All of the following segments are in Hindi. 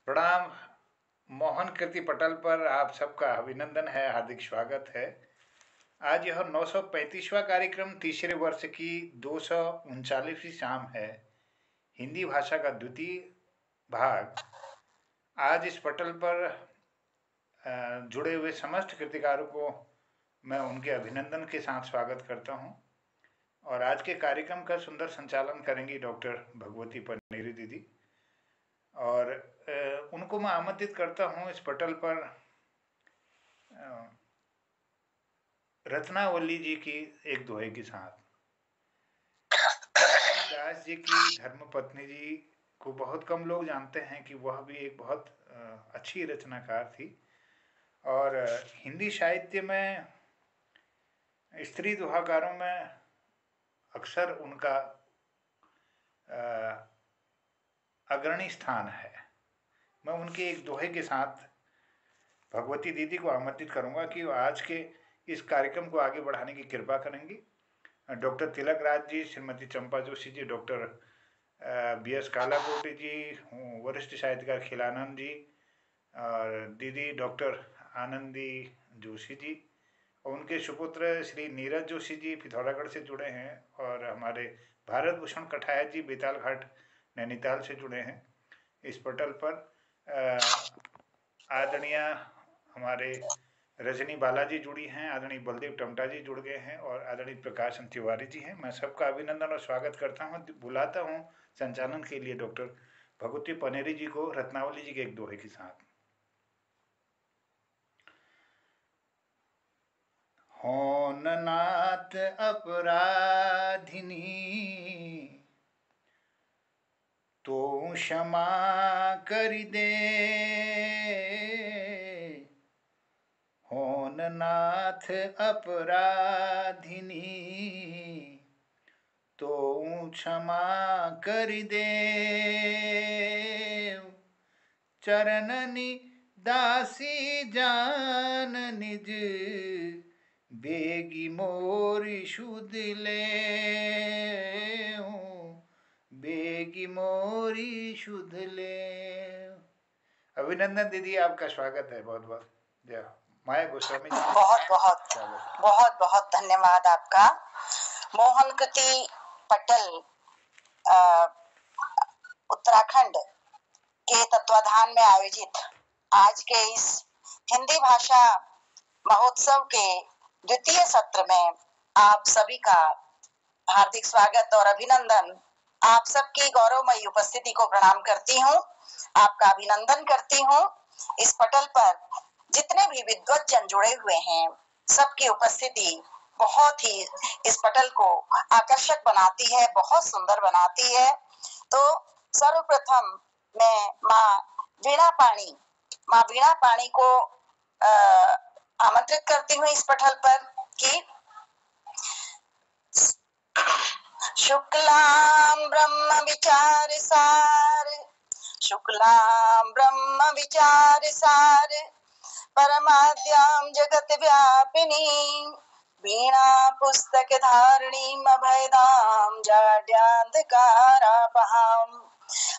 प्रणाम। मोहन कृति पटल पर आप सबका अभिनंदन है, हार्दिक स्वागत है। आज यह 935वां कार्यक्रम तीसरे वर्ष की 239वीं शाम है। हिंदी भाषा का द्वितीय भाग। आज इस पटल पर जुड़े हुए समस्त कृतिकारों को मैं उनके अभिनंदन के साथ स्वागत करता हूं। और आज के कार्यक्रम का सुंदर संचालन करेंगी डॉक्टर भगवती पनेरी दीदी। और उनको मैं आमंत्रित करता हूं इस पटल पर रत्नावली जी की एक दोहे के साथ। दास जी की धर्मपत्नी जी को बहुत कम लोग जानते हैं कि वह भी एक बहुत अच्छी रचनाकार थी। और हिंदी साहित्य में स्त्री दोहाकारों में अक्सर उनका अग्रणी स्थान है। मैं उनके एक दोहे के साथ भगवती दीदी को आमंत्रित करूंगा कि वो आज के इस कार्यक्रम को आगे बढ़ाने की कृपा करेंगी। डॉक्टर तिलक राज जी, श्रीमती चंपा जोशी जी, डॉक्टर बी.एस. कालाकोटी जी, वरिष्ठ साहित्यकार खिलानंद जी, और दीदी डॉक्टर आनंदी जोशी जी, और उनके सुपुत्र श्री नीरज जोशी जी पिथौरागढ़ से जुड़े हैं, और हमारे भारत भूषण कठायत जी बेताल घाट नैनीताल से जुड़े हैं इस पटल पर। आदरणीय हमारे रजनी बालाजी जुड़ी हैं, आदरणीय बलदेव टमटा जी जुड़ गए हैं, और आदरणीय प्रकाशन तिवारी जी हैं। मैं सबका अभिनंदन और स्वागत करता हूं। बुलाता हूं संचालन के लिए डॉक्टर भगवती पनेरी जी को रत्नावली जी के एक दोहे के साथ। होन नाथ अपराधिनी तो क्षमा करि दे, होन नाथ अपराधिनी तो क्षमा करि दे, चरणनि दासी जान निज बेगी मोरी शुद्ध ले, बेगी मोरी शुद्ध ले। अभिनंदन दीदी, आपका स्वागत है। बहुत बहुत जय माया गोस्वामी जी। बहुत बहुत बहुत बहुत धन्यवाद आपका। मोहन कृति पटल उत्तराखंड के तत्वाधान में आयोजित आज के इस हिंदी भाषा महोत्सव के द्वितीय सत्र में आप सभी का हार्दिक स्वागत और अभिनंदन। आप सबकी गौरवमयी उपस्थिति को प्रणाम करती हूँ, आपका अभिनंदन करती हूँ। इस पटल पर जितने भी विद्वज्जन जुड़े हुए हैं, सबकी उपस्थिति बहुत ही इस पटल को आकर्षक बनाती है, बहुत सुंदर बनाती है। तो सर्वप्रथम मैं माँ वीणा पाणी को आमंत्रित करती हूँ इस पटल पर कि शुक्लां ब्रह्म विचार सार, शुक्लां ब्रह्म विचार सार, परमाद्यां जगत व्यापिनी, वीणा पुस्तक धारिणीं अभयदां जाड्यान्धकारापहाम्,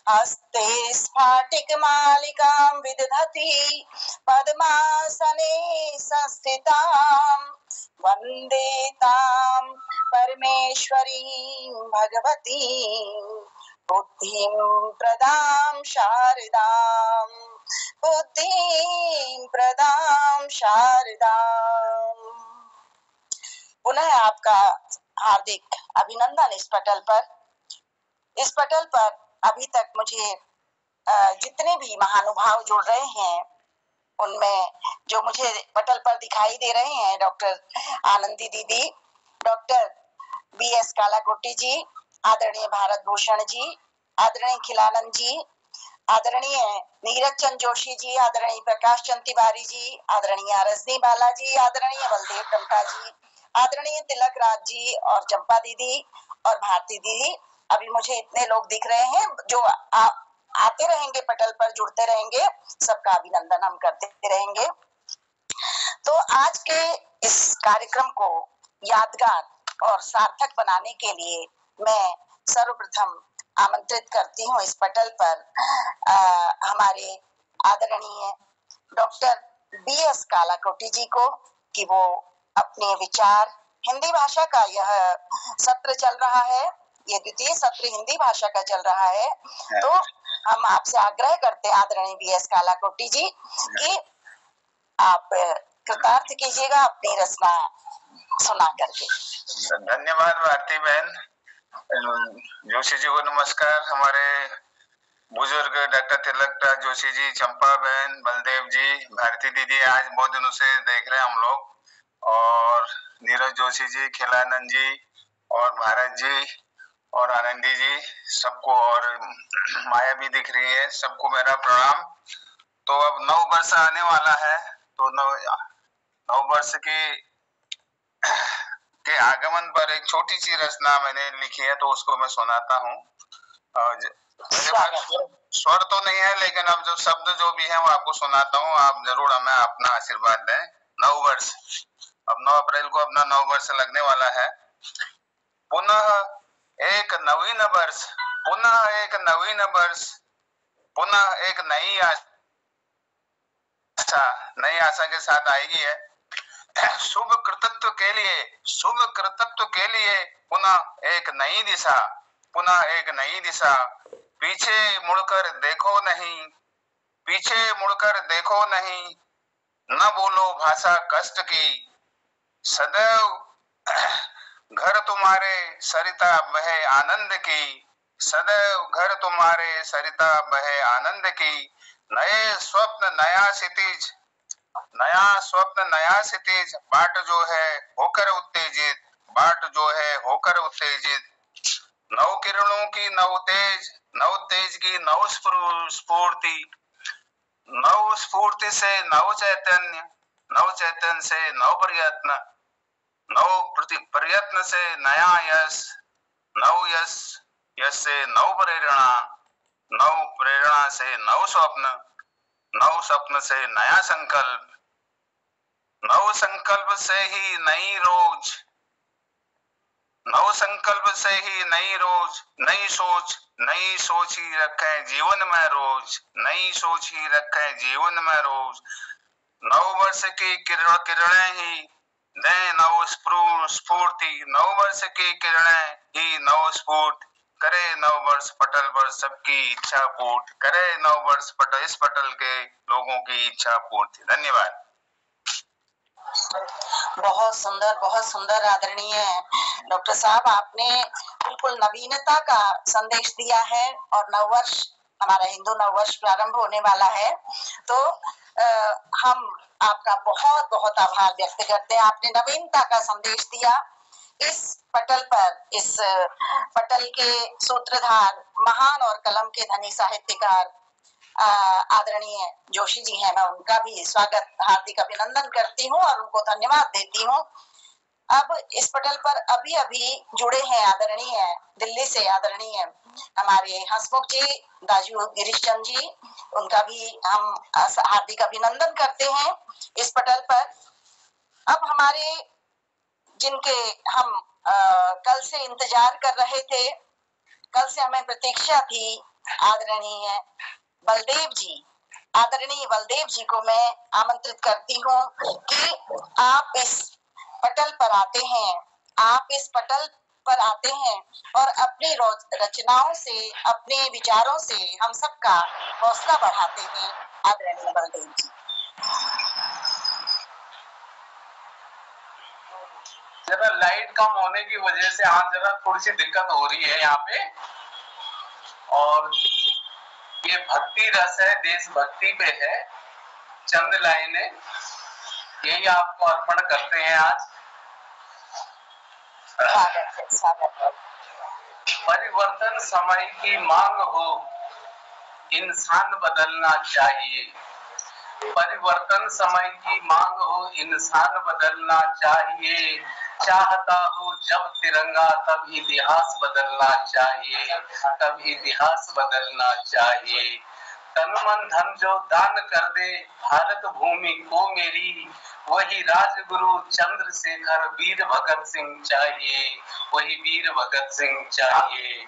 हस्ते स्फाटिक मालिकां विदधति पद्मासने संस्थितां, वन्दे तां परमेश्वरीं भगवतीं बुद्धिं प्रदां शारदां, बुद्धिं प्रदां शारदां। पुनः आपका हार्दिक अभिनंदन इस पटल पर। इस पटल पर अभी तक मुझे जितने भी महानुभाव जुड़ रहे हैं, उनमें जो मुझे पटल पर दिखाई दे रहे हैं, डॉक्टर आनंदी दीदी, डॉक्टर बी.एस. कालाकोटी जी, आदरणीय भारत भूषण जी, आदरणीय खिलानंद जी, आदरणीय नीरज चंद जोशी जी, आदरणीय प्रकाश चंद तिवारी जी, आदरणीय रजनी बाला जी, आदरणीय बलदेव टमटा जी, आदरणीय तिलक राज जी और चंपा दीदी और भारती दीदी। अभी मुझे इतने लोग दिख रहे हैं जो आते रहेंगे, पटल पर जुड़ते रहेंगे, सबका अभिनंदन हम करते रहेंगे। तो आज के इस कार्यक्रम को यादगार और सार्थक बनाने के लिए मैं सर्वप्रथम आमंत्रित करती हूँ इस पटल पर हमारे आदरणीय डॉक्टर BS कालाकोटी जी को कि वो अपने विचार, हिंदी भाषा का यह सत्र चल रहा है, ये द्वितीय सत्र हिंदी भाषा का चल रहा है, तो हम आपसे आग्रह करते हैं आदरणीय BS कालाकोटी जी कि आप कृतार्थ कीजिएगा अपनी रचना सुना करके। धन्यवाद भारती बहन। जोशी जी को नमस्कार। हमारे बुजुर्ग डॉक्टर तिलक जोशी जी, चंपा बहन, बलदेव जी, भारती दीदी आज बहुत दिनों से देख रहे हैं हम लोग, और नीरज जोशी जी, खिलानंद जी और भारत जी और आनंदी जी, सबको, और माया भी दिख रही है, सबको मेरा प्रणाम। तो अब नव वर्ष आने वाला है, तो नव वर्ष के आगमन पर एक छोटी सी रचना मैंने लिखी है, तो उसको मैं सुनाता हूँ। स्वर तो नहीं है, लेकिन अब जो शब्द जो भी है वो आपको सुनाता हूँ। आप जरूर हमें अपना आशीर्वाद दें। नव वर्ष, अब 9 अप्रैल को अपना नव वर्ष लगने वाला है। पुनः एक नवीन वर्ष, पुनः एक नवीन वर्ष, पुनः एक नई आशा के साथ आएगी है। शुभ कृतित्व के लिए, शुभ कृतित्व के लिए पुनः एक नई दिशा, पुनः एक नई दिशा। पीछे मुड़कर देखो नहीं, पीछे मुड़कर देखो नहीं, न बोलो भाषा कष्ट की। सदैव घर तुम्हारे सरिता बहे आनंद की, सदैव घर तुम्हारे सरिता बहे आनंद की। नए स्वप्न नया क्षितिज, नया स्वप्न नया क्षितिज, बाट जो है होकर उत्तेजित, बाट जो है होकर उत्तेजित। नव किरणों की नव तेज, नव तेज की नव स्फूर्ति, नव स्फूर्ति से नव चैतन्य, नव चैतन्य से नव प्रयत्न, नव प्रयत्न से नया यश, नव यश, यश से नव प्रेरणा, नव प्रेरणा से नव स्वप्न, नव स्वप्न से नया संकल्प, नव संकल्प से ही नई रोज, नव संकल्प से ही नई रोज, नई सोच, नई सोच ही रखे जीवन में रोज, नई सोच ही रखे जीवन में रोज। नव वर्ष की किरणें ही दें नव स्फूर्ति, नव वर्ष की किरणें ही नव स्फूर्ति। करे नव वर्ष पटल पर सबकी इच्छा पूर्ति, करे नव वर्ष पटल, इस पटल के लोगों की इच्छा पूर्ति। धन्यवाद। बहुत सुंदर आदरणीय डॉक्टर साहब, आपने बिल्कुल नवीनता का संदेश दिया है और नववर्ष, हमारा हिंदू नववर्ष प्रारंभ होने वाला है, तो हम आपका बहुत बहुत आभार व्यक्त करते हैं। आपने नवीनता का संदेश दिया। इस पटल पर, इस पटल के सूत्रधार, महान और कलम के धनी साहित्यकार आदरणीय जोशी जी हैं, मैं उनका भी स्वागत, हार्दिक अभिनंदन करती हूँ और उनको धन्यवाद देती हूँ। अब इस पटल पर अभी अभी जुड़े हैं आदरणीय दिल्ली से आदरणीय हमारे हंसमुख जी, दाजू गिरीश चंद जी, उनका भी हम हार्दिक अभिनंदन करते हैं इस पटल पर। अब हमारे जिनके हम कल से इंतजार कर रहे थे, कल से हमें प्रतीक्षा थी, आदरणीय बलदेव जी, आदरणीय बलदेव जी को मैं आमंत्रित करती हूँ कि आप इस पटल पर आते हैं, आप इस पटल पर आते हैं और अपनी रचनाओं से, अपने विचारों से हम सबका हौसला बढ़ाते हैं। आदरणीय बलदेव जी। जरा लाइट कम होने की वजह से आज जरा थोड़ी सी दिक्कत हो रही है यहाँ पे, और ये भक्ति रस है, देशभक्ति पे है। चंद लाइनें यही आपको अर्पण करते हैं आज। परिवर्तन समय की मांग हो, इंसान बदलना चाहिए। परिवर्तन समय की मांग हो, इंसान बदलना चाहिए। चाहता हो जब तिरंगा, तब इतिहास बदलना चाहिए, तब इतिहास बदलना चाहिए। तन मन धन जो दान कर दे भारत भूमि को मेरी, वही राजगुरु चंद्रशेखर वीर भगत सिंह चाहिए, वही वीर भगत सिंह चाहिए।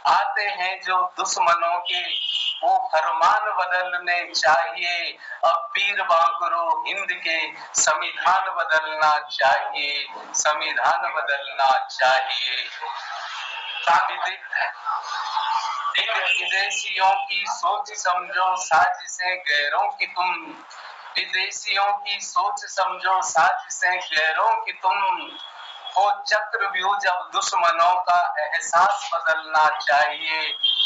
आते हैं जो दुश्मनों के, वो फरमान बदलने चाहिए। अब वीर बांकुरो हिंद के संविधान बदलना चाहिए, संविधान बदलना चाहिए। विदेशियों की सोच समझो साजिशें गैरों की तुम, विदेशियों की सोच समझो साजिशें गैरों की तुम, हो चक्रव्यूह जब दुश्मनों का एहसास बदलना चाहिए,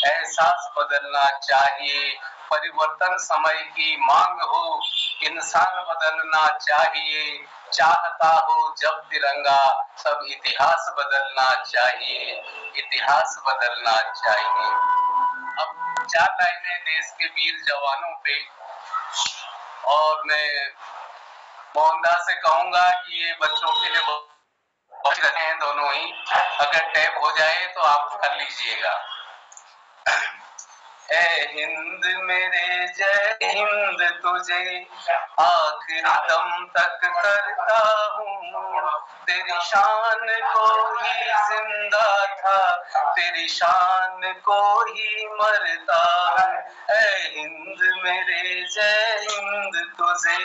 एहसास बदलना चाहिए। परिवर्तन समय की मांग हो, इंसान बदलना चाहिए। चाहता हो जब तिरंगा, तब इतिहास बदलना चाहिए, इतिहास बदलना चाहिए। अब 4 लाइनें देश के वीर जवानों पे, और मैं मोहनदास से कहूंगा कि ये बच्चों के लिए बहुत रहे हैं दोनों ही, अगर टैप हो जाए तो आप कर लीजिएगा। ए हिंद मेरे जय हिंद तुझे आखिर दम तक करता हूँ, तेरी शान को ही जिंदा था, तेरी शान को ही मरता हूँ। ए हिंद मेरे जय हिंद तुझे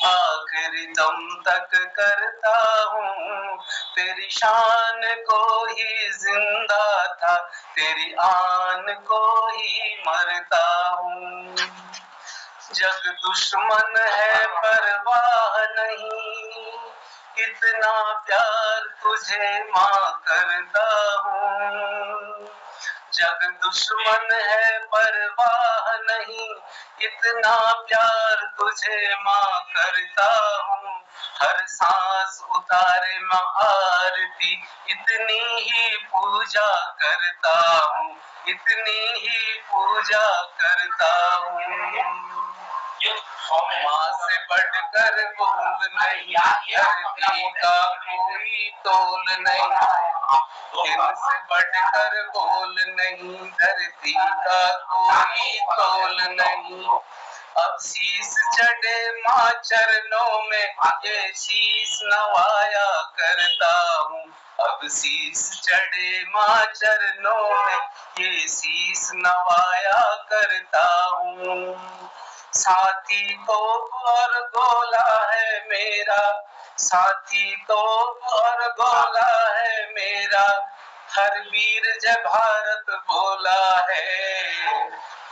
आखिर दम तक करता हूँ, तेरी शान को ही जिंदा था, तेरी आन को ही मरता हूँ। जग दुश्मन है परवाह नहीं, इतना प्यार तुझे माँ करता हूँ। जग दुश्मन है परवाह नहीं, इतना प्यार तुझे माँ करता हूँ। हर सांस उतारे मैं आरती, इतनी ही पूजा करता हूँ, इतनी ही पूजा करता हूँ। माँ से बढ़कर बोल नहीं, धरती का कोई तोल नहीं, इनसे बढ़कर बोल नहीं, धरती का कोई तोल नहीं। अब शीश चढ़े माँ चरणों में, ये शीश नवाया करता हूँ। अब शीश चढ़े माँ चरणों में, ये शीश नवाया करता हूँ। साथी तोप और गोला है मेरा, साथी तोप और गोला है मेरा, हर वीर जय भारत बोला है,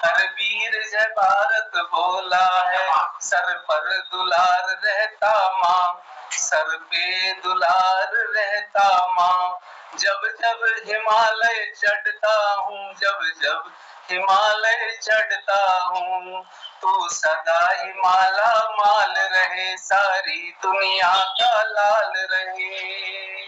हर वीर जय भारत बोला है। सर पर दुलार रहता माँ, सर पे दुलार रहता माँ, जब जब हिमालय चढ़ता हूँ, जब जब हिमालय चढ़ता हूँ, तू सदा ही माला माल रहे, सारी दुनिया का लाल रहे।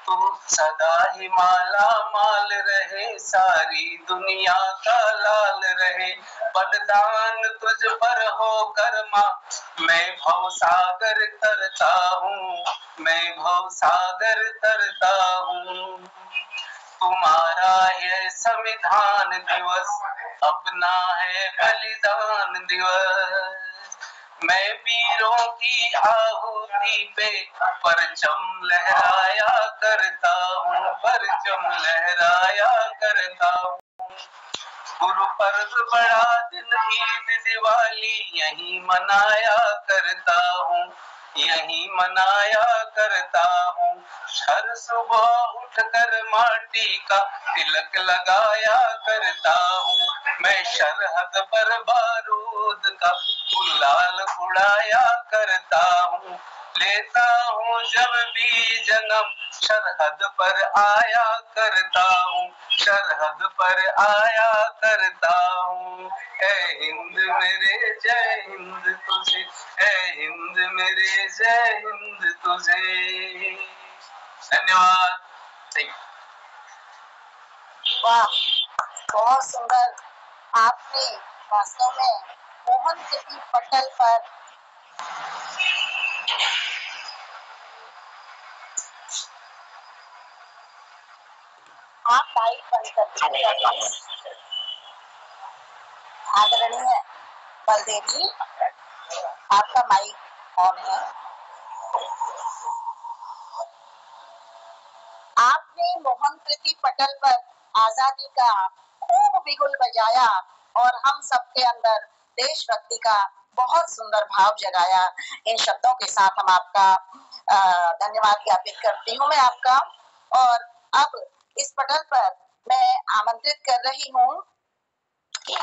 तू सदा ही माला माल रहे, सारी दुनिया का लाल रहे। बलिदान तुझ पर हो कर माँ, मैं भव सागर तरता हूँ, मैं भव सागर तरता हूँ। तुम्हारा ये संविधान दिवस, अपना है बलिदान दिवस। मैं वीरों की आहुति पे परचम लहराया करता हूँ, परचम लहराया करता हूँ। गुरु पर्व बड़ा दिन ईद दिवाली यही मनाया करता हूँ, यही मनाया करता हूँ। हर सुबह उठकर माटी का तिलक लगाया करता हूँ, मैं सरहद पर बारूद का गुलाल उड़ाया करता हूँ। लेता हूँ जब भी जन्म, सरहद पर आया करता हूँ, सरहद पर आया करता हूँ। ऐ हिंद मेरे जय हिंद तुझे, ऐ हिंद मेरे जय हिंद तुझे। धन्यवाद। वाह, बहुत सुंदर। आपने वास्तव में मोहन तिथि पटल पर आप लाइट बंद कर दीजिएगा प्लीज। आदरणीय बलदेव जी, आपका माइक ऑन है। आपने मोहन तिथि पटल पर आजादी का खूब बिगुल बजाया और हम सबके अंदर देशभक्ति का बहुत सुंदर भाव जगाया। इन शब्दों के साथ हम आपका धन्यवाद ज्ञापित करती हूँ मैं आपका। और अब इस पटल पर मैं आमंत्रित कर रही हूँ कि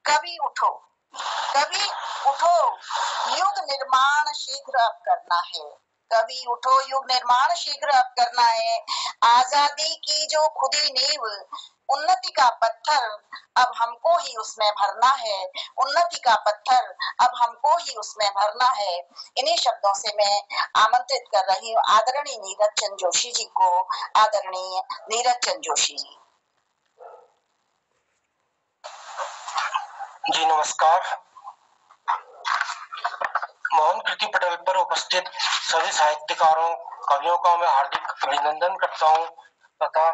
कभी उठो, कभी उठो, युग निर्माण शीघ्र अब करना है। कभी उठो, युग निर्माण शीघ्र अब करना है। आजादी की जो खुदी नींव, उन्नति का पत्थर अब हमको ही उसमें भरना है। उन्नति का पत्थर अब हमको ही उसमें भरना है। इन्हीं शब्दों से मैं आमंत्रित कर रही हूँ आदरणीय नीरज चंद जोशी जी को। आदरणीय नीरज चंद जोशी जी। जी नमस्कार। मोहन कृति पटल पर उपस्थित सभी साहित्यकारों, कवियों का मैं हार्दिक अभिनंदन करता हूँ तथा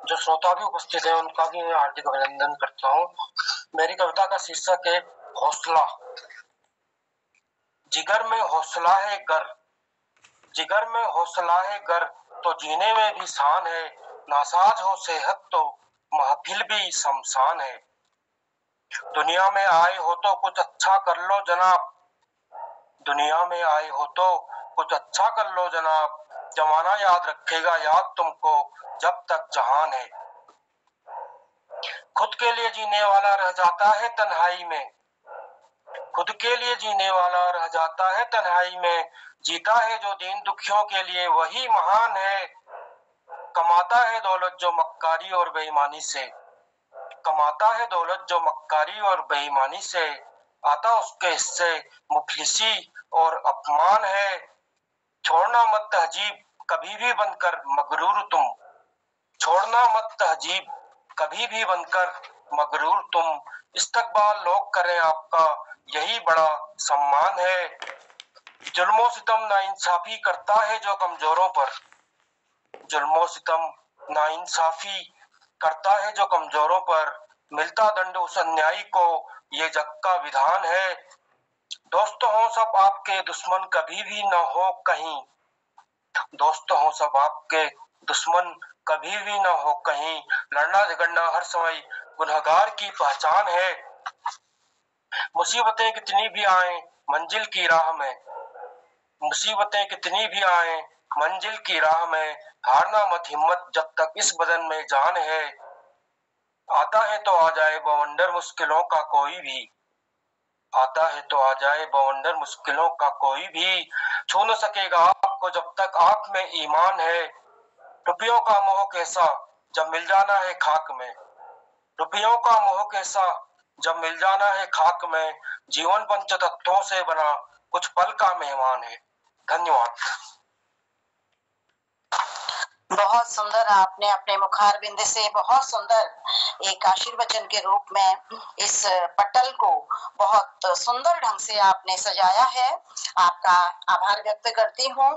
जो श्रोता भी उपस्थित है उनका भी मैं हार्दिक अभिनंदन करता हूँ। मेरी कविता का शीर्षक है हौसला। जिगर में हौसला है गर, जिगर में हौसला है गर, तो जीने में भी शान है। नासाज हो सेहत तो महफिल भी शमशान है। दुनिया में आए हो तो कुछ अच्छा कर लो जनाब, दुनिया में आए हो तो कुछ अच्छा कर लो जनाब। जमाना याद रखेगा याद तुमको जब तक जहान है। खुद के लिए जीने वाला रह जाता है तन्हाई में, खुद के लिए जीने वाला रह जाता है तन्हाई में। जीता है जो दीन दुखियों के लिए वही महान है। कमाता है दौलत जो मक्कारी और बेईमानी से, कमाता है दौलत जो मक्कारी और बेईमानी से। आता उसके हिस्से मुफलिसी और अपमान है। छोड़ना मत तहजीब कभी भी बनकर मगरूर तुम, छोड़ना मत तहजीब कभी भी बनकर मगरूर तुम। इस्तकबाल लोग करें आपका यही बड़ा सम्मान है। जुल्मों सितम नाइंसाफी करता है जो कमजोरों पर, जुल्मों सितम नाइंसाफी करता है जो कमजोरों पर। मिलता दंड उस अन्यायी को ये जग का विधान है। दोस्त हो सब आपके दुश्मन कभी भी न हो कहीं, दोस्त हो सब आपके दुश्मन कभी भी न हो कहीं। लड़ना झगड़ना हर समय गुनहगार की पहचान है। मुसीबतें कितनी भी आए मंजिल की राह में, मुसीबतें कितनी भी आए मंजिल की राह में। हारना मत हिम्मत जब तक इस बदन में जान है। आता है तो आ जाए बवंडर मुश्किलों का कोई भी, आता है तो आ जाए बवंडर मुश्किलों का कोई भी। छू न सकेगा आपको जब तक आंख में ईमान है। रुपयों का मोह कैसा जब मिल जाना है खाक में, रुपयों का मोह कैसा जब मिल जाना है खाक में। जीवन पंच तत्वों से बना कुछ पल का मेहमान है। धन्यवाद। बहुत सुंदर, आपने अपने मुखारबिंद से बहुत सुंदर एक आशीर्वचन के रूप में इस पटल को बहुत सुंदर ढंग से आपने सजाया है। आपका आभार व्यक्त करती हूँ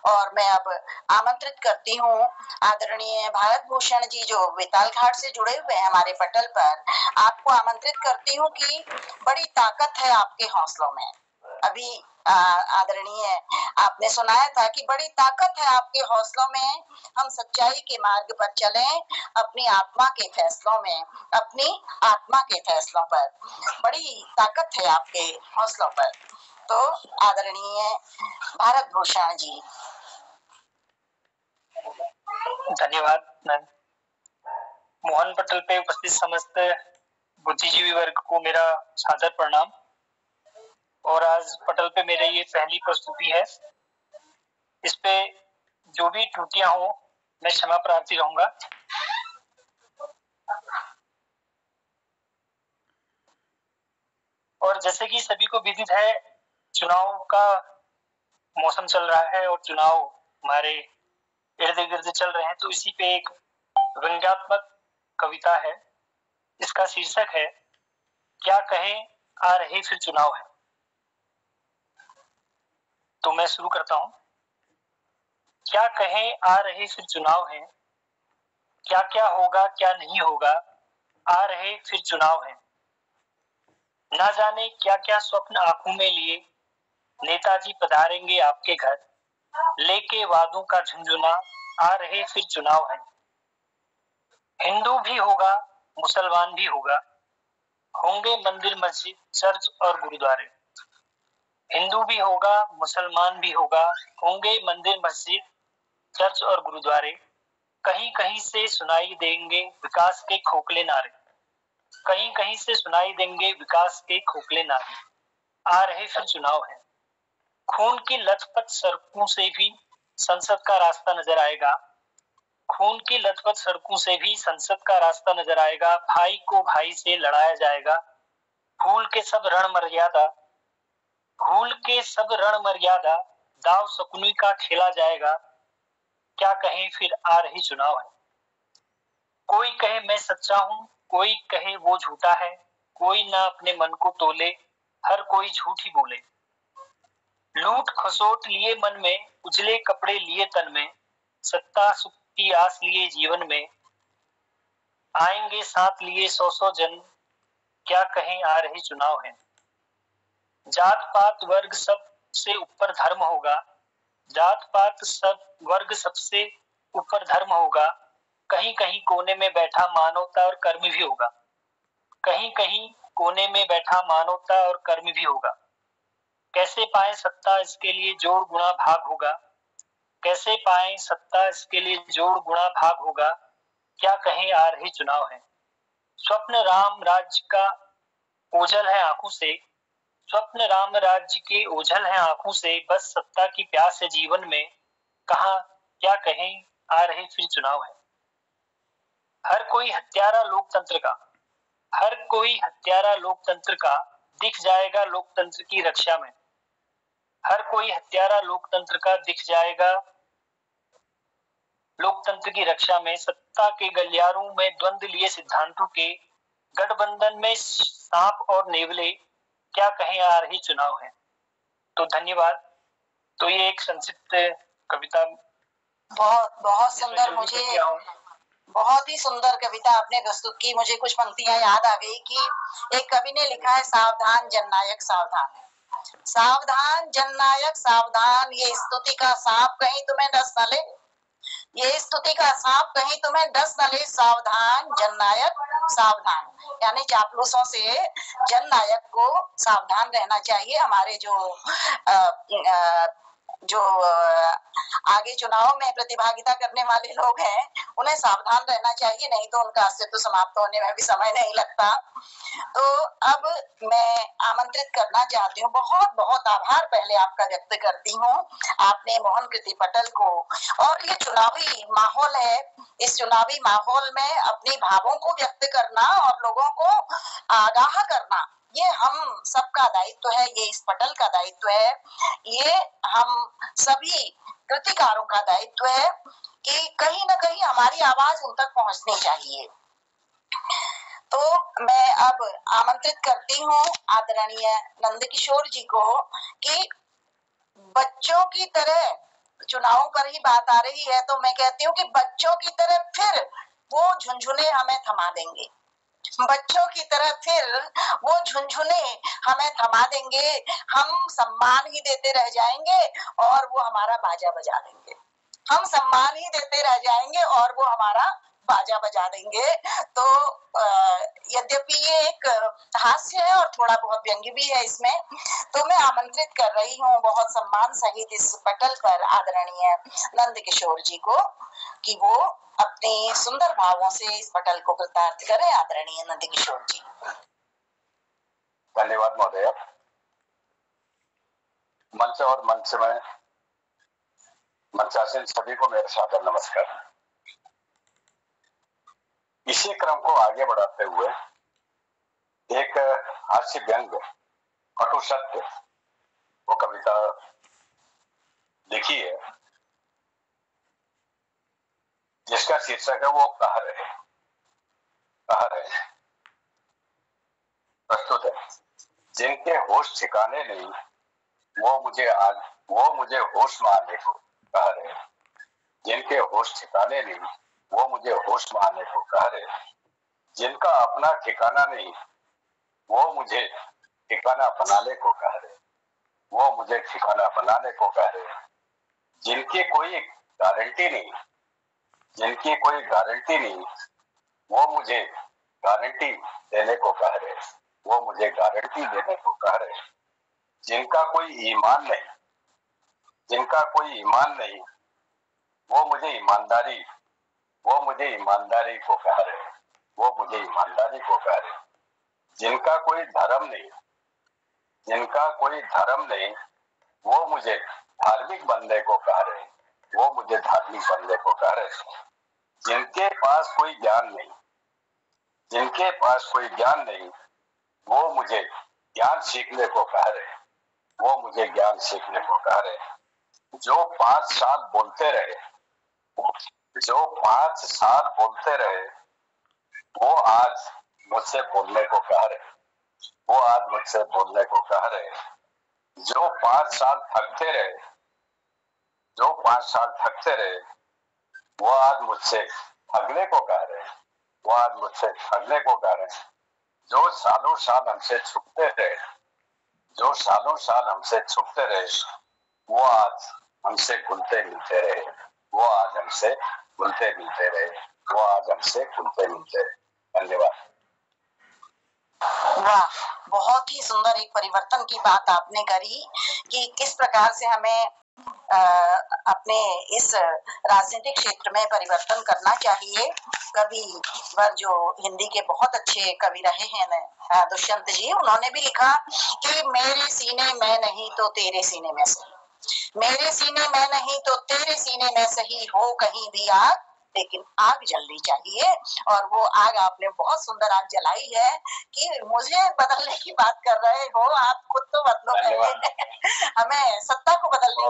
और मैं अब आमंत्रित करती हूँ आदरणीय भारत भूषण जी जो बेताल घाट से जुड़े हुए हैं हमारे पटल पर। आपको आमंत्रित करती हूँ कि बड़ी ताकत है आपके हौसलों में। अभी आदरणीय आपने सुनाया था कि बड़ी ताकत है आपके हौसलों में। हम सच्चाई के मार्ग पर चलें, अपनी आत्मा के फैसलों में, अपनी आत्मा के फैसलों पर। बड़ी ताकत है आपके हौसलों पर। तो आदरणीय भारत भूषण जी। धन्यवाद मैम। मोहन पटल पे उपस्थित समस्त बुद्धिजीवी वर्ग को मेरा सादर प्रणाम। और आज पटल पे मेरे ये पहली प्रस्तुति है। इस पे जो भी त्रुटियां हो मैं क्षमा प्रार्थी रहूंगा। और जैसे कि सभी को विदित है, चुनाव का मौसम चल रहा है और चुनाव हमारे इर्द गिर्द चल रहे हैं, तो इसी पे एक व्यंग्यात्मक कविता है। इसका शीर्षक है क्या कहें आ रहे फिर चुनाव है। तो मैं शुरू करता हूं। क्या कहें आ रहे फिर चुनाव है, क्या क्या होगा क्या नहीं होगा, आ रहे फिर चुनाव है। ना जाने क्या क्या स्वप्न आंखों में लिए नेताजी पधारेंगे आपके घर, लेके वादों का झुंझुना, आ रहे फिर चुनाव है। हिंदू भी होगा, मुसलमान भी होगा, होंगे मंदिर मस्जिद चर्च और गुरुद्वारे। हिंदू भी होगा, मुसलमान भी होगा, होंगे मंदिर मस्जिद चर्च और गुरुद्वारे। कहीं कहीं से सुनाई देंगे विकास के खोखले नारे, कहीं कहीं से सुनाई देंगे विकास के खोखले नारे। आ रहे फिर चुनाव है, खून की लथपथ सड़कों से भी संसद का रास्ता नजर आएगा, खून की लथपथ सड़कों से भी संसद का रास्ता नजर आएगा। भाई को भाई से लड़ाया जाएगा, भूल के सब रण मर्यादा, भूल के सब रण मर्यादा, दाव शकुनी का खेला जाएगा। क्या कहें फिर आ रही चुनाव है, कोई कहे मैं सच्चा हूं, कोई कहे वो झूठा है, कोई ना अपने मन को तोले, हर कोई झूठ ही बोले। लूट खसोट लिए मन में, उजले कपड़े लिए तन में, सत्ता सुख की आस लिए जीवन में, आएंगे साथ लिए सौ सौ जन। क्या कहें आ रही चुनाव है, जात पात वर्ग सबसे ऊपर धर्म होगा, जात पात सब वर्ग सबसे ऊपर धर्म होगा। कहीं कहीं कोने में बैठा मानवता और कर्म भी होगा, कहीं कहीं कोने में बैठा मानवता और कर्म भी होगा। कैसे पाए सत्ता इसके लिए जोड़ गुणा भाग होगा, कैसे पाए सत्ता इसके लिए जोड़ गुणा भाग होगा। क्या कहें आ रही चुनाव है, स्वप्न राम राज्य का ओझल है आंखों से, स्वप्न राम राज्य के ओझल है आंखों से, बस सत्ता की प्यास है जीवन में। कहा क्या कहें आ रही फिर चुनाव है, हर कोई हत्यारा लोकतंत्र का, हर कोई हत्यारा लोकतंत्र का, दिख जाएगा लोकतंत्र की रक्षा में, हर कोई हत्यारा लोकतंत्र का दिख जाएगा लोकतंत्र की रक्षा में। सत्ता के गलियारों में द्वंद्व लिए सिद्धांतों के, गठबंधन में सांप और नेवले। क्या कहें आ रही चुनाव है। तो धन्यवाद। तो ये एक संक्षिप्त कविता, बहुत बहुत सुंदर, मुझे बहुत ही सुंदर कविता आपने प्रस्तुत की। मुझे कुछ पंक्तियां याद आ गई कि एक कवि ने लिखा है, सावधान जननायक सावधान, सावधान जननायक सावधान, ये स्तुति का सांप कहीं तुम्हें डस न ले, ये स्तुति का सांप कहीं तुम्हें डस न ले, सावधान जननायक सावधान। यानी चापलूसों से जननायक को सावधान रहना चाहिए। हमारे जो आगे चुनाव में प्रतिभागिता करने वाले लोग हैं, उन्हें सावधान रहना चाहिए, नहीं तो उनका अस्तित्व समाप्त होने में भी समय नहीं लगता। तो अब मैं आमंत्रित करना चाहती हूँ, बहुत बहुत आभार पहले आपका व्यक्त करती हूँ, आपने मोहन कृति पटल को, और ये चुनावी माहौल है, इस चुनावी माहौल में अपने भावों को व्यक्त करना और लोगों को आगाह करना, ये हम सबका दायित्व है, ये इस पटल का दायित्व है, ये हम सभी कृतिकारों का दायित्व है कि कहीं ना कहीं हमारी आवाज उन तक पहुंचनी चाहिए। तो मैं अब आमंत्रित करती हूँ आदरणीय नंदकिशोर जी को कि बच्चों की तरह, चुनाव पर ही बात आ रही है, तो मैं कहती हूँ कि बच्चों की तरह फिर वो झुनझुने हमें थमा देंगे, बच्चों की तरह फिर वो झुनझुने हमें थमा देंगे, हम सम्मान ही देते रह जाएंगे और वो हमारा बाजा बजा देंगे, हम सम्मान ही देते रह जाएंगे और वो हमारा बाजा बजा देंगे। तो यद्यपि ये एक हास्य है और थोड़ा बहुत व्यंग्य भी है इसमें, तो मैं आमंत्रित कर रही हूँ बहुत सम्मान सहित इस पटल पर आदरणीय नंदकिशोर जी को कि वो अपने सुंदर भावों से इस पटल को कृतार्थ करें। आदरणीय नंदकिशोर जी। धन्यवाद महोदय। मंच और मंच में मंचासीन सभी को मेरा सादर नमस्कार। इसी क्रम को आगे बढ़ाते हुए एक हास्य व्यंग कटु सत्य वो कविता लिखी है, जिसका शीर्षक है वो कहर है। कहर है प्रस्तुत है। जिनके होश ठिकाने नहीं वो मुझे होश में आने को कह रहे, जिनके होश ठिकाने नहीं वो मुझे होश में आने को कह रहे, जिनका अपना ठिकाना नहीं वो मुझे ठिकाना बनाने को कह रहे, वो मुझे ठिकाना बनाने को कह रहे, जिनकी कोई गारंटी नहीं, जिनकी कोई गारंटी नहीं वो मुझे गारंटी देने को कह रहे, वो मुझे गारंटी देने को कह रहे। जिनका कोई ईमान नहीं, जिनका कोई ईमान नहीं, वो मुझे ईमानदारी को कह रहे, वो मुझे ईमानदारी को कह रहे। जिनका कोई धर्म नहीं, जिनका कोई धर्म नहीं, वो मुझे धार्मिक बनने को कह रहे, वो मुझे धार्मिक बनने को कह रहे। जिनके पास कोई ज्ञान नहीं, जिनके पास कोई ज्ञान नहीं, वो मुझे ज्ञान सीखने को कह रहे, वो मुझे ज्ञान सीखने को कह रहे। जो 5 साल बोलते रहे, जो 5 साल बोलते रहे, वो आज मुझसे बोलने को कह रहे, वो आज मुझसे बोलने को कह रहे। जो 5 साल थकते रहे, जो 5 साल थकते रहे, वो आज मुझसे थकने को कह रहे, वो आज मुझसे थकने को कह रहे। जो सालों साल हमसे छुपते रहे, जो सालों साल हमसे छुपते रहे, वो आज हमसे घुलते मिलते रहे, वो आज हमसे घुलते मिलते रहे, वो आज हमसे घुलते मिलते रहे। धन्यवाद। वाह, बहुत ही सुंदर एक परिवर्तन की बात आपने करी कि किस प्रकार से हमें अपने इस राजनीतिक क्षेत्र में परिवर्तन करना चाहिए। कवि वर जो हिंदी के बहुत अच्छे कवि रहे हैं दुष्यंत जी, उन्होंने भी लिखा कि मेरे सीने में नहीं तो तेरे सीने में सही, मेरे सीने में नहीं तो तेरे सीने में सही, हो कहीं भी आग लेकिन आग जलनी चाहिए। और वो आग आपने बहुत सुंदर आग जलाई है कि मुझे बदलने की बात कर रहे हो, आप खुद तो बदलो, हमें सत्ता को बदलने